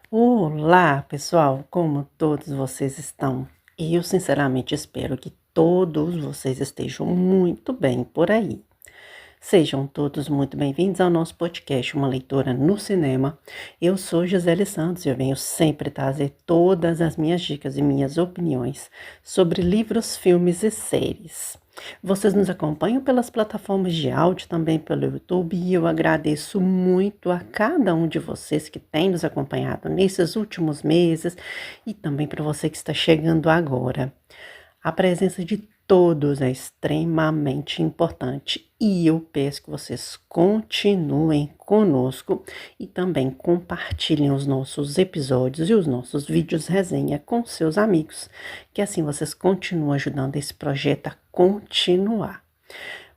Olá, pessoal, como todos vocês estão? Eu sinceramente espero que todos vocês estejam muito bem por aí. Sejam todos muito bem-vindos ao nosso podcast, Uma Leitora no Cinema. Eu sou Gisele Santos e eu venho sempre trazer todas as minhas dicas e minhas opiniões sobre livros, filmes e séries. Vocês nos acompanham pelas plataformas de áudio, também pelo YouTube, e eu agradeço muito a cada um de vocês que tem nos acompanhado nesses últimos meses e também para você que está chegando agora. A presença de todos é extremamente importante e eu peço que vocês continuem conosco e também compartilhem os nossos episódios e os nossos vídeos resenha com seus amigos, que assim vocês continuam ajudando esse projeto a continuar.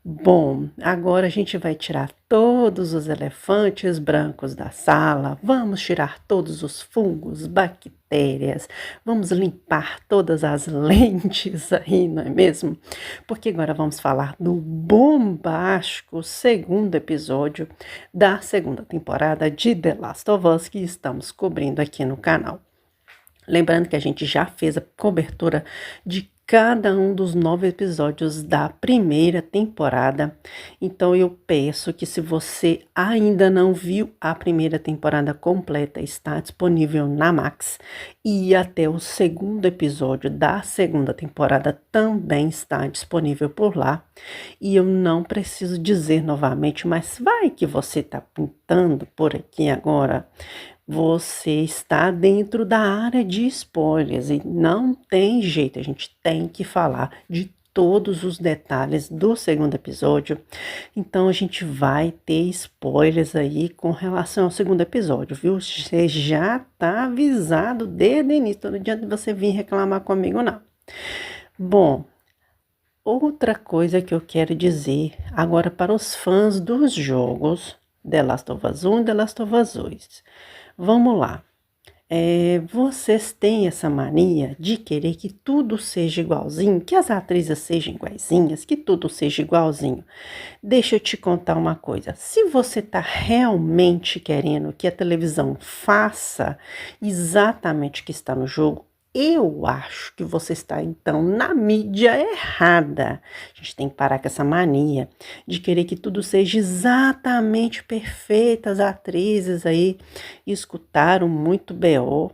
Bom, agora a gente vai tirar todos os elefantes brancos da sala, vamos tirar todos os fungos, bactérias, vamos limpar todas as lentes aí, não é mesmo? Porque agora vamos falar do bombástico segundo episódio da segunda temporada de The Last of Us que estamos cobrindo aqui no canal. Lembrando que a gente já fez a cobertura de cada um dos 9 episódios da primeira temporada. Então eu peço que se você ainda não viu a primeira temporada completa, está disponível na Max. E até o segundo episódio da segunda temporada também está disponível por lá. E eu não preciso dizer novamente, mas vai que você está pintando por aqui agora. Você está dentro da área de spoilers e não tem jeito, a gente tem que falar de todos os detalhes do segundo episódio. Então a gente vai ter spoilers aí com relação ao segundo episódio, viu? Você já tá avisado desde o início, não adianta você vir reclamar comigo não. Bom, outra coisa que eu quero dizer agora para os fãs dos jogos The Last of Us 1 e The Last of Us 2. Vamos lá. Vocês têm essa mania de querer que tudo seja igualzinho, que as atrizes sejam iguaizinhas, que tudo seja igualzinho. Deixa eu te contar uma coisa. Se você está realmente querendo que a televisão faça exatamente o que está no jogo, eu acho que você está, então, na mídia errada. A gente tem que parar com essa mania de querer que tudo seja exatamente perfeito. As atrizes aí escutaram muito BO.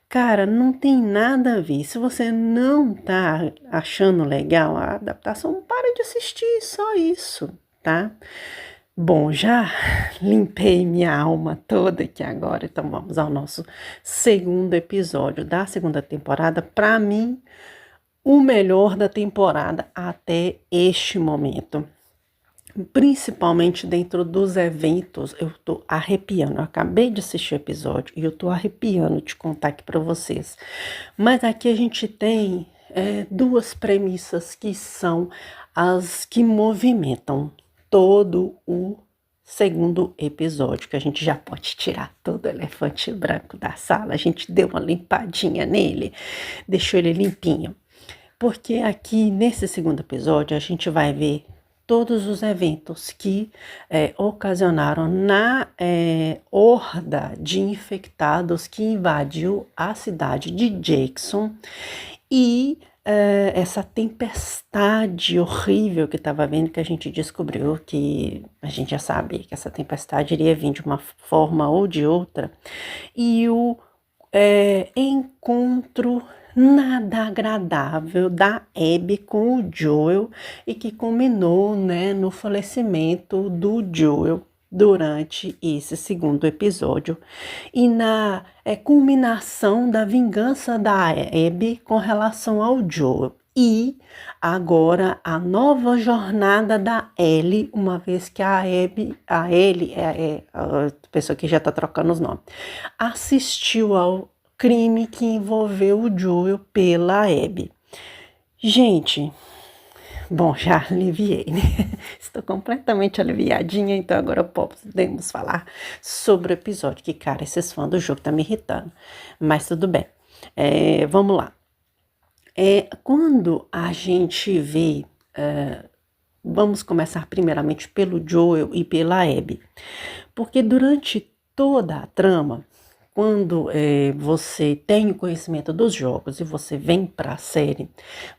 Cara, não tem nada a ver. Se você não tá achando legal a adaptação, para de assistir, só isso, tá? Bom, já limpei minha alma toda aqui agora, então vamos ao nosso segundo episódio da segunda temporada. Para mim, o melhor da temporada até este momento. Principalmente dentro dos eventos, eu tô arrepiando. Eu acabei de assistir o episódio e eu tô arrepiando de contar aqui para vocês. Mas aqui a gente tem duas premissas que são as que movimentam todo o segundo episódio, que a gente já pode tirar todo o elefante branco da sala. A gente deu uma limpadinha nele, deixou ele limpinho. Porque aqui nesse segundo episódio a gente vai ver todos os eventos que ocasionaram na horda de infectados que invadiu a cidade de Jackson e essa tempestade horrível que estava vindo, que a gente descobriu que a gente já sabia que essa tempestade iria vir de uma forma ou de outra, e o encontro nada agradável da Abby com o Joel e que culminou, né, no falecimento do Joel durante esse segundo episódio e na culminação da vingança da Abby com relação ao Joel. E agora a nova jornada da Ellie, uma vez que a Ellie é a pessoa que já está trocando os nomes, assistiu ao crime que envolveu o Joel pela Abby. Gente, bom, já aliviei, né? Estou completamente aliviadinha, então agora podemos falar sobre o episódio, que, cara, esses fãs do jogo tá me irritando. Mas tudo bem. Vamos lá. Quando a gente vê... vamos começar primeiramente pelo Joel e pela Abby. Porque durante toda a trama, quando você tem o conhecimento dos jogos e você vem para a série,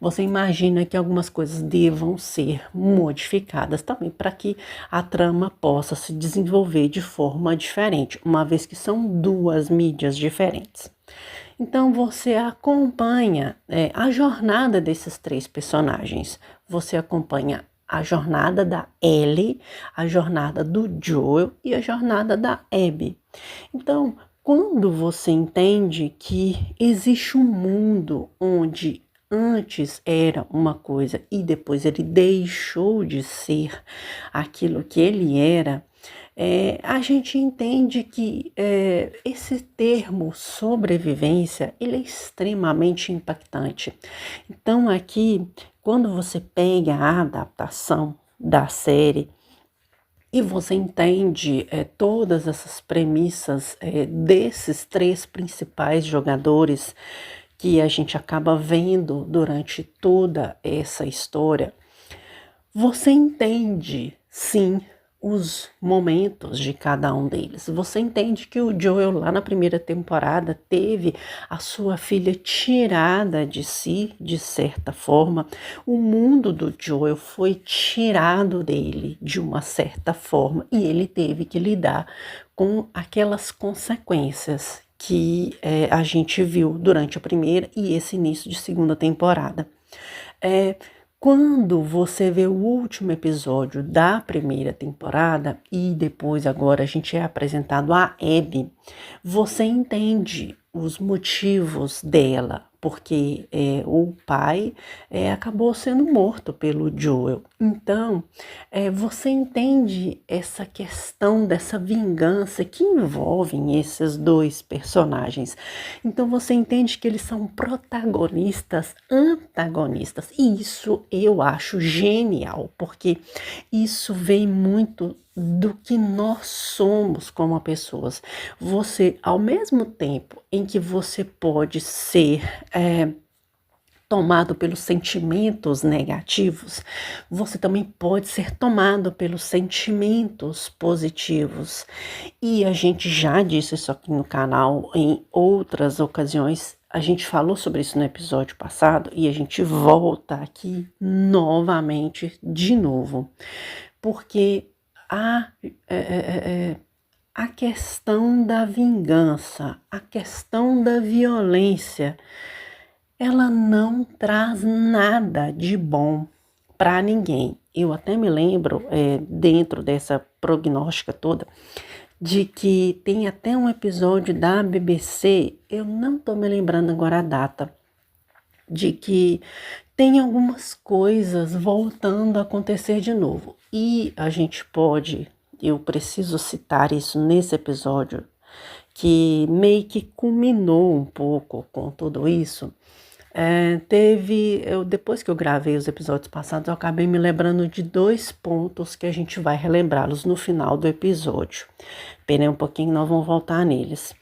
você imagina que algumas coisas devam ser modificadas também para que a trama possa se desenvolver de forma diferente, uma vez que são duas mídias diferentes. Então você acompanha a jornada desses três personagens. Você acompanha a jornada da Ellie, a jornada do Joel e a jornada da Abby. Então, quando você entende que existe um mundo onde antes era uma coisa e depois ele deixou de ser aquilo que ele era, a gente entende que esse termo sobrevivência ele é extremamente impactante. Então aqui, quando você pega a adaptação da série e você entende todas essas premissas desses três principais jogadores que a gente acaba vendo durante toda essa história, você entende, sim, os momentos de cada um deles. Você entende que o Joel, lá na primeira temporada, teve a sua filha tirada de si, de certa forma. O mundo do Joel foi tirado dele, de uma certa forma, e ele teve que lidar com aquelas consequências que a gente viu durante a primeira e esse início de segunda temporada. É, Quando você vê o último episódio da primeira temporada e depois agora a gente é apresentado a Abby, você entende os motivos dela, porque o pai acabou sendo morto pelo Joel. Então, você entende essa questão dessa vingança que envolvem esses dois personagens. Então, você entende que eles são protagonistas, antagonistas. E isso eu acho genial, porque isso vem muito do que nós somos como pessoas. Você, ao mesmo tempo em que você pode ser tomado pelos sentimentos negativos, você também pode ser tomado pelos sentimentos positivos. E a gente já disse isso aqui no canal em outras ocasiões. A gente falou sobre isso no episódio passado e a gente volta aqui novamente de novo, porque a questão da vingança, a questão da violência, ela não traz nada de bom para ninguém. Eu até me lembro, dentro dessa prognóstica toda, de que tem até um episódio da BBC, eu não estou me lembrando agora a data, de que tem algumas coisas voltando a acontecer de novo. E a gente pode, eu preciso citar isso nesse episódio, que meio que culminou um pouco com tudo isso. Depois que eu gravei os episódios passados, eu acabei me lembrando de dois pontos que a gente vai relembrá-los no final do episódio. Esperei um pouquinho, nós vamos voltar neles.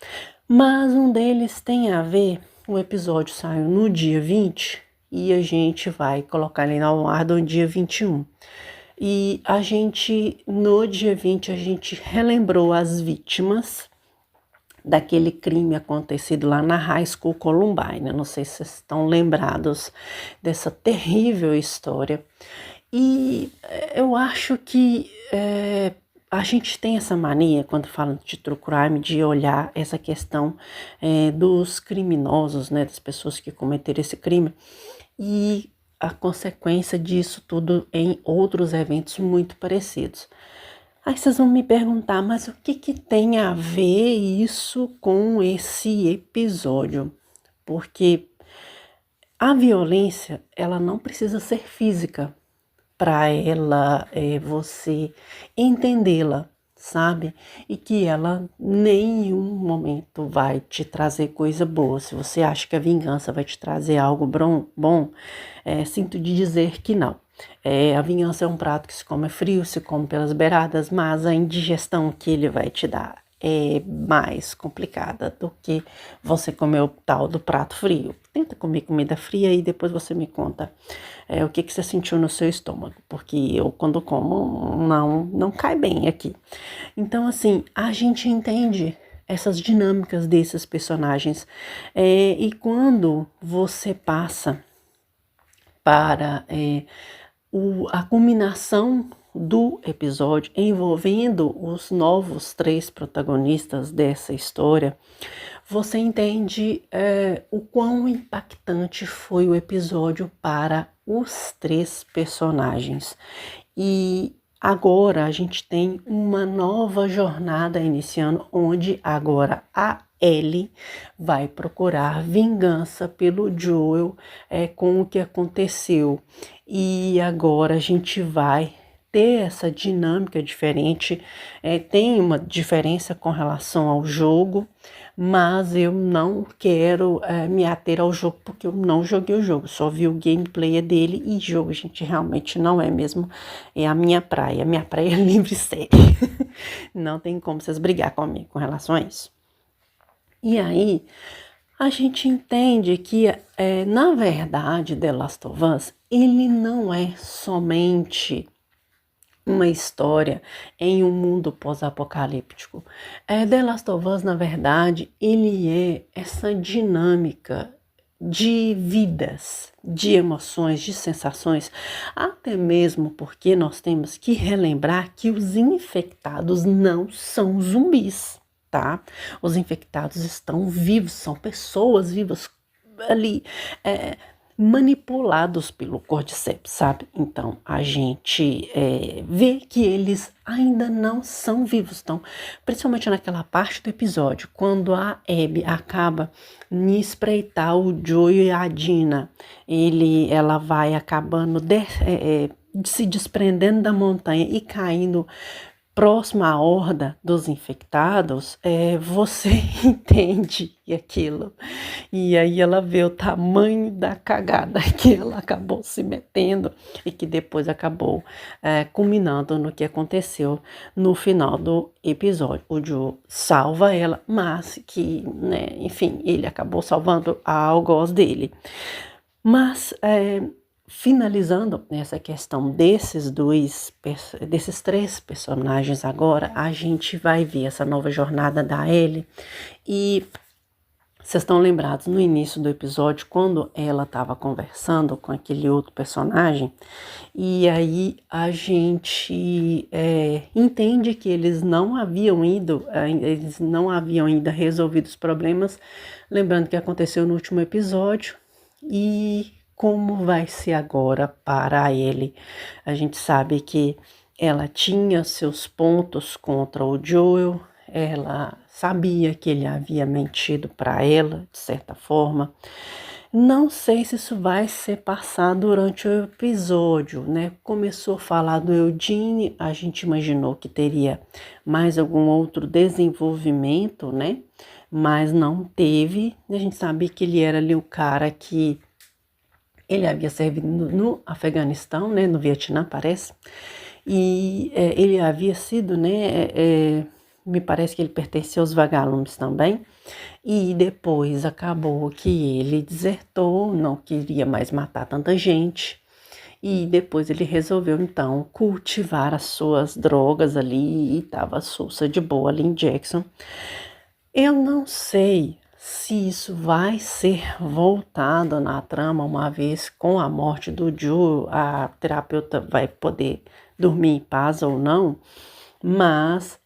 Mas um deles tem a ver, o episódio saiu no dia 20 e a gente vai colocar ele no ar no dia 21. E no dia 20, a gente relembrou as vítimas daquele crime acontecido lá na High School Columbine. Não sei se vocês estão lembrados dessa terrível história. E eu acho que a gente tem essa mania, quando fala de true crime, de olhar essa questão dos criminosos, né, das pessoas que cometeram esse crime, e a consequência disso tudo em outros eventos muito parecidos. Aí vocês vão me perguntar, mas o que tem a ver isso com esse episódio? Porque a violência, ela não precisa ser física para ela você entendê-la, sabe? E que ela nenhum momento vai te trazer coisa boa. Se você acha que a vingança vai te trazer algo bom, sinto de dizer que não. A vingança é um prato que se come frio, se come pelas beiradas, mas a indigestão que ele vai te dar é mais complicada do que você comer o tal do prato frio. Tenta comer comida fria e depois você me conta o que você sentiu no seu estômago, porque eu quando como não cai bem aqui. Então assim, a gente entende essas dinâmicas desses personagens. E quando você passa para a culminação do episódio envolvendo os novos 3 protagonistas dessa história, você entende o quão impactante foi o episódio para os 3 personagens. E agora a gente tem uma nova jornada iniciando, onde agora a Ellie vai procurar vingança pelo Joel com o que aconteceu. E agora a gente vai ter essa dinâmica diferente. Tem uma diferença com relação ao jogo, mas eu não quero me ater ao jogo, porque eu não joguei o jogo, só vi o gameplay dele, e jogo, gente, realmente não é mesmo a minha praia. A minha praia é livre e série. Não tem como vocês brigar comigo com relação a isso. E aí, a gente entende que, na verdade, The Last of Us, ele não é somente uma história em um mundo pós-apocalíptico. The Last of Us, na verdade, ele é essa dinâmica de vidas, de emoções, de sensações, até mesmo porque nós temos que relembrar que os infectados não são zumbis, tá? Os infectados estão vivos, são pessoas vivas ali, manipulados pelo Cordyceps, sabe? Então, a gente vê que eles ainda não são vivos. Então, principalmente naquela parte do episódio, quando a Abby acaba de espreitar o Joel e a Dina, ela vai acabando se desprendendo da montanha e caindo próximo à horda dos infectados, você entende aquilo. E aí ela vê o tamanho da cagada que ela acabou se metendo e que depois acabou culminando no que aconteceu no final do episódio. O Joe salva ela, mas que, né, enfim, ele acabou salvando a algoz dele. Mas finalizando essa questão desses 3 personagens agora, a gente vai ver essa nova jornada da Ellie. E vocês estão lembrados no início do episódio, quando ela estava conversando com aquele outro personagem, e aí a gente entende que eles não haviam ainda resolvido os problemas, lembrando que aconteceu no último episódio, e como vai ser agora para ele. A gente sabe que ela tinha seus pontos contra o Joel, ela sabia que ele havia mentido para ela, de certa forma. Não sei se isso vai ser passado durante o episódio, né? Começou a falar do Eugene, a gente imaginou que teria mais algum outro desenvolvimento, né? Mas não teve. A gente sabe que ele era ali o cara que ele havia servido no Afeganistão, né, no Vietnã, parece, e ele havia sido, né, me parece que ele pertencia aos vagalumes também, e depois acabou que ele desertou, não queria mais matar tanta gente, e depois ele resolveu, então, cultivar as suas drogas ali, e estava sussa de boa ali em Jackson. Eu não sei se isso vai ser voltado na trama, uma vez com a morte do Joe, a terapeuta vai poder dormir em paz ou não, mas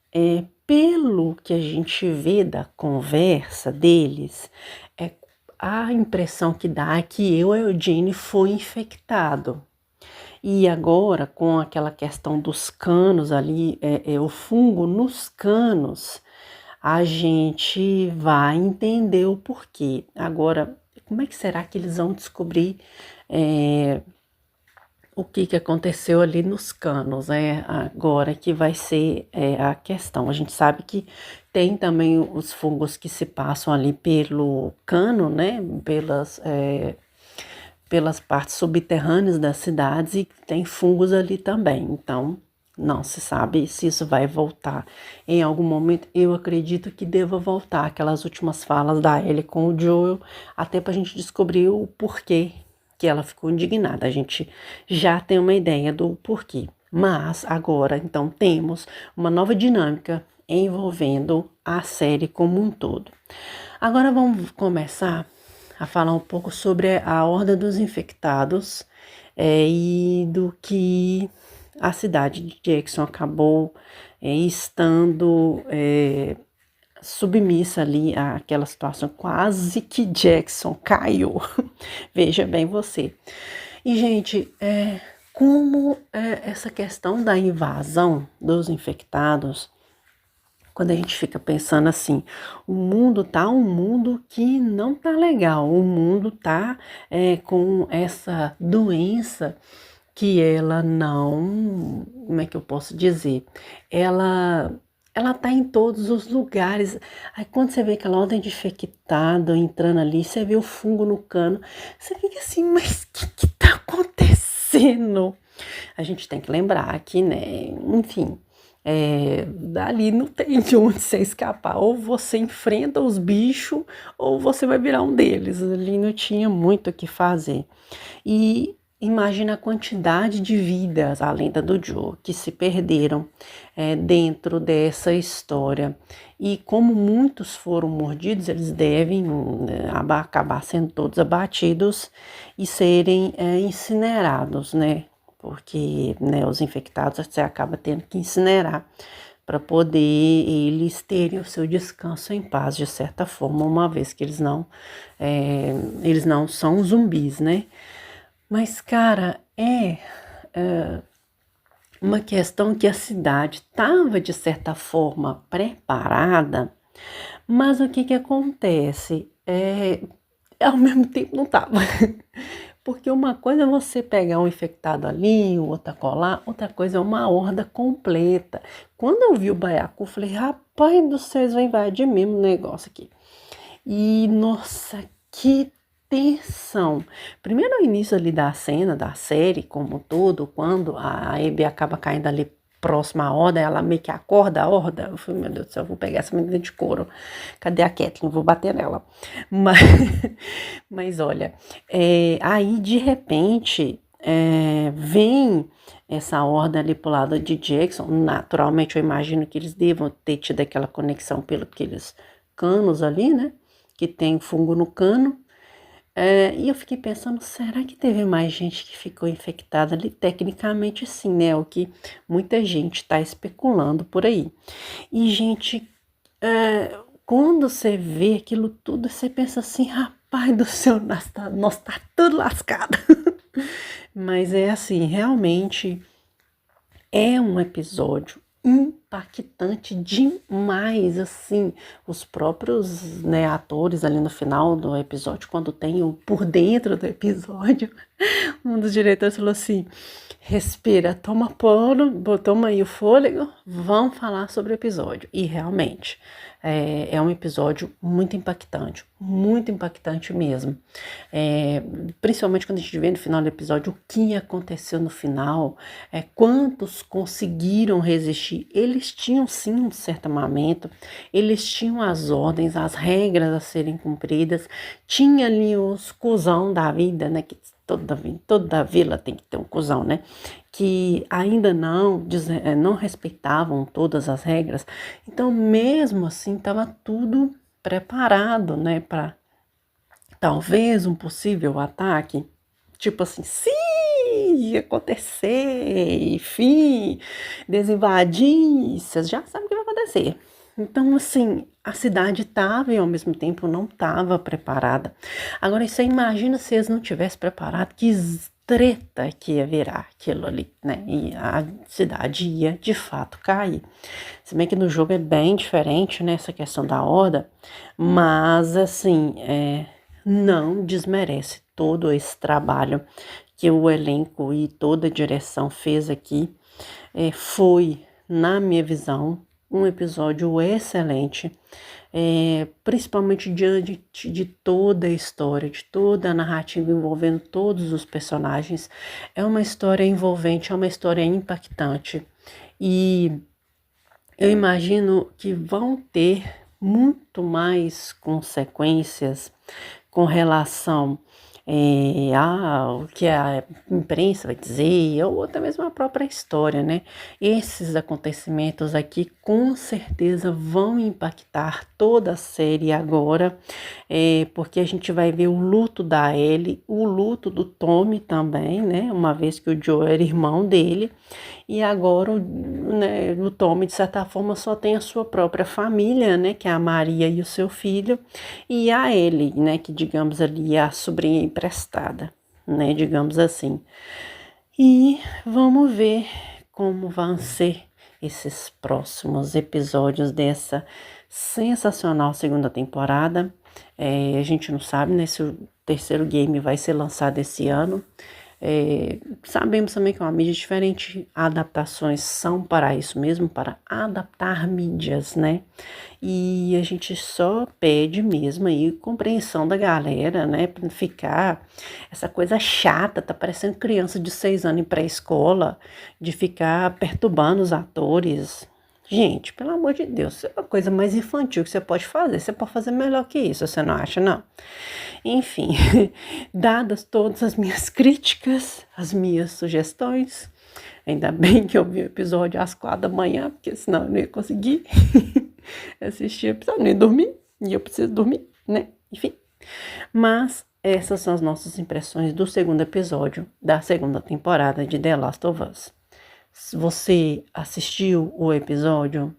pelo que a gente vê da conversa deles, a impressão que dá é que o Eugene foi infectado. E agora, com aquela questão dos canos ali, o fungo nos canos, a gente vai entender o porquê. Agora, como é que será que eles vão descobrir o que aconteceu ali nos canos, agora que vai ser a questão. A gente sabe que tem também os fungos que se passam ali pelo cano, né, pelas partes subterrâneas das cidades, e tem fungos ali também. Então, não se sabe se isso vai voltar em algum momento. Eu acredito que deva voltar aquelas últimas falas da Ellie com o Joel, até para a gente descobrir o porquê que ela ficou indignada. A gente já tem uma ideia do porquê. Mas agora, então, temos uma nova dinâmica envolvendo a série como um todo. Agora vamos começar a falar um pouco sobre a Horda dos Infectados e do que a cidade de Jackson acabou estando submissa ali àquela situação. Quase que Jackson caiu. Veja bem você. E, gente, como essa questão da invasão dos infectados, quando a gente fica pensando assim, o mundo tá um mundo que não tá legal, o mundo tá com essa doença que ela não, como é que eu posso dizer? Ela tá em todos os lugares. Aí quando você vê aquela ordem de infectado entrando ali, você vê o fungo no cano, você fica assim, mas o que tá acontecendo? A gente tem que lembrar que, né, enfim, dali não tem de onde você escapar. Ou você enfrenta os bichos, ou você vai virar um deles. Ali não tinha muito o que fazer. E imagina a quantidade de vidas, a lenda do Joe, que se perderam dentro dessa história. E como muitos foram mordidos, eles devem acabar sendo todos abatidos e serem incinerados, né? Porque né, os infectados você acaba tendo que incinerar para poder eles terem o seu descanso em paz, de certa forma, uma vez que eles não são zumbis, né? Mas, cara, uma questão que a cidade estava, de certa forma, preparada, mas o que que acontece? Ao mesmo tempo não estava. Porque uma coisa é você pegar um infectado ali, outra colar, outra coisa é uma horda completa. Quando eu vi o baiacu, eu falei, rapaz do céu, eles vão invadir mesmo o negócio aqui. E, nossa, que tensão! Primeiro, o início ali da cena, da série como um todo, quando a Abby acaba caindo ali próxima à horda, ela meio que acorda a horda. Eu falei, meu Deus do céu, eu vou pegar essa menina de couro. Cadê a Kathleen? Vou bater nela. Mas, mas olha, aí de repente vem essa horda ali pro lado de Jackson. Naturalmente, eu imagino que eles devam ter tido aquela conexão pelos aqueles canos ali, né? Que tem fungo no cano. E eu fiquei pensando, será que teve mais gente que ficou infectada ali? Tecnicamente sim, né? O que muita gente está especulando por aí. E, gente, quando você vê aquilo tudo, você pensa assim, rapaz do céu, nós tá tudo lascado. Mas é assim, realmente é um episódio impactante demais, assim, os próprios, né, atores ali no final do episódio, quando tem o por dentro do episódio, um dos diretores falou assim, respira, toma pano, toma aí o fôlego, vamos falar sobre o episódio. E realmente, é um episódio muito impactante mesmo. Principalmente quando a gente vê no final do episódio o que aconteceu no final, quantos conseguiram resistir. Eles tinham sim um certo armamento, eles tinham as ordens, as regras a serem cumpridas, tinha ali os cuzão da vida, né, que toda vila tem que ter um cuzão, né, que ainda não respeitavam todas as regras. Então, mesmo assim, estava tudo preparado, né, para talvez um possível ataque. Tipo assim, se acontecer, enfim, desinvadir, vocês já sabem o que vai acontecer. Então, assim, a cidade estava e ao mesmo tempo não estava preparada. Agora, você imagina se eles não tivessem preparado, que treta que ia virar aquilo ali, né? E a cidade ia de fato cair. Se bem que no jogo é bem diferente, né? Essa questão da horda, mas assim, não desmerece todo esse trabalho que o elenco e toda a direção fez aqui. Foi, na minha visão, um episódio excelente, principalmente diante de toda a história, de toda a narrativa envolvendo todos os personagens. É uma história envolvente, é uma história impactante. E eu imagino que vão ter muito mais consequências com relação o que a imprensa vai dizer, ou até mesmo a própria história, né? Esses acontecimentos aqui com certeza vão impactar toda a série agora, porque a gente vai ver o luto da Ellie, o luto do Tommy também, né? Uma vez que o Joe era irmão dele, e agora o Tommy, de certa forma, só tem a sua própria família, né? Que é a Maria e o seu filho, e a Ellie, né? Que digamos ali é a sobrinha emprestada, né? Digamos assim. E vamos ver como vão ser esses próximos episódios dessa sensacional segunda temporada. A gente não sabe, né, se o terceiro game vai ser lançado esse ano. Sabemos também que é uma mídia diferente, adaptações são para isso mesmo, para adaptar mídias, né? E a gente só pede mesmo aí compreensão da galera, né? Pra não ficar essa coisa chata, tá parecendo criança de 6 anos em pré-escola, de ficar perturbando os atores. Gente, pelo amor de Deus, é a coisa mais infantil que você pode fazer. Você pode fazer melhor que isso, você não acha, não? Enfim, dadas todas as minhas críticas, as minhas sugestões, ainda bem que eu vi o episódio às 4 da manhã, porque senão eu não ia conseguir assistir o episódio, não ia dormir, e eu preciso dormir, né? Enfim, mas essas são as nossas impressões do segundo episódio da segunda temporada de The Last of Us. Se você assistiu o episódio,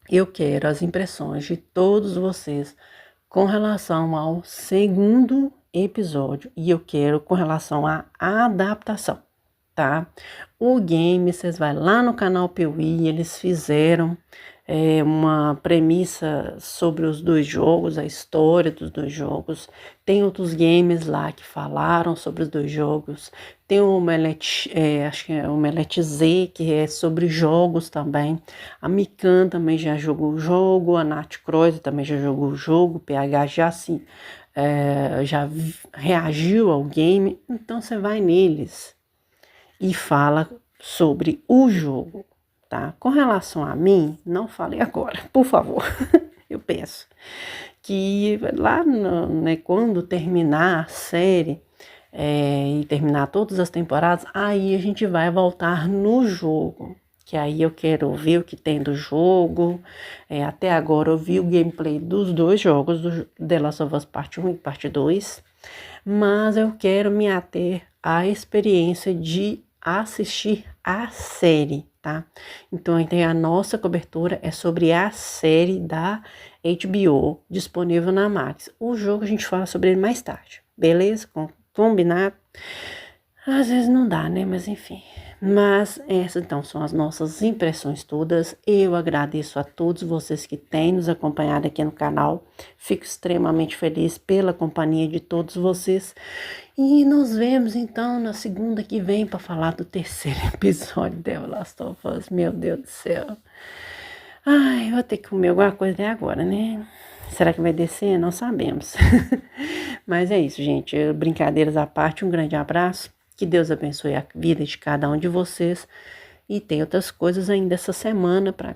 eu quero as impressões de todos vocês com relação ao segundo episódio e eu quero com relação à adaptação, tá? O game, vocês vai lá no canal Piuí, eles fizeram uma premissa sobre os dois jogos, a história dos dois jogos. Tem outros games lá que falaram sobre os dois jogos. Tem o Omelete, acho que é o Omelete Z, que é sobre jogos também. A Mikan também já jogou o jogo, a Nath Croix também já jogou o jogo, o PH já reagiu ao game. Então você vai neles e fala sobre o jogo, tá? Com relação a mim, não fale agora, por favor, eu peço. Que lá, né, quando terminar a série e terminar todas as temporadas, aí a gente vai voltar no jogo. Que aí eu quero ver o que tem do jogo. Até agora eu vi o gameplay dos dois jogos, do The Last of Us Parte 1 e Parte 2. Mas eu quero me ater à experiência de assistir a série, tá? Então, a nossa cobertura é sobre a série da HBO, disponível na Max. O jogo a gente fala sobre ele mais tarde, beleza? Combinado? Às vezes não dá, né? Mas enfim. Mas essas então são as nossas impressões todas. Eu agradeço a todos vocês que têm nos acompanhado aqui no canal. Fico extremamente feliz pela companhia de todos vocês. E nos vemos então na segunda que vem para falar do terceiro episódio de The Last of Us. Meu Deus do céu. Ai, vou ter que comer alguma coisa até agora, né? Será que vai descer? Não sabemos. Mas é isso, gente. Brincadeiras à parte, um grande abraço. Que Deus abençoe a vida de cada um de vocês. E tem outras coisas ainda essa semana para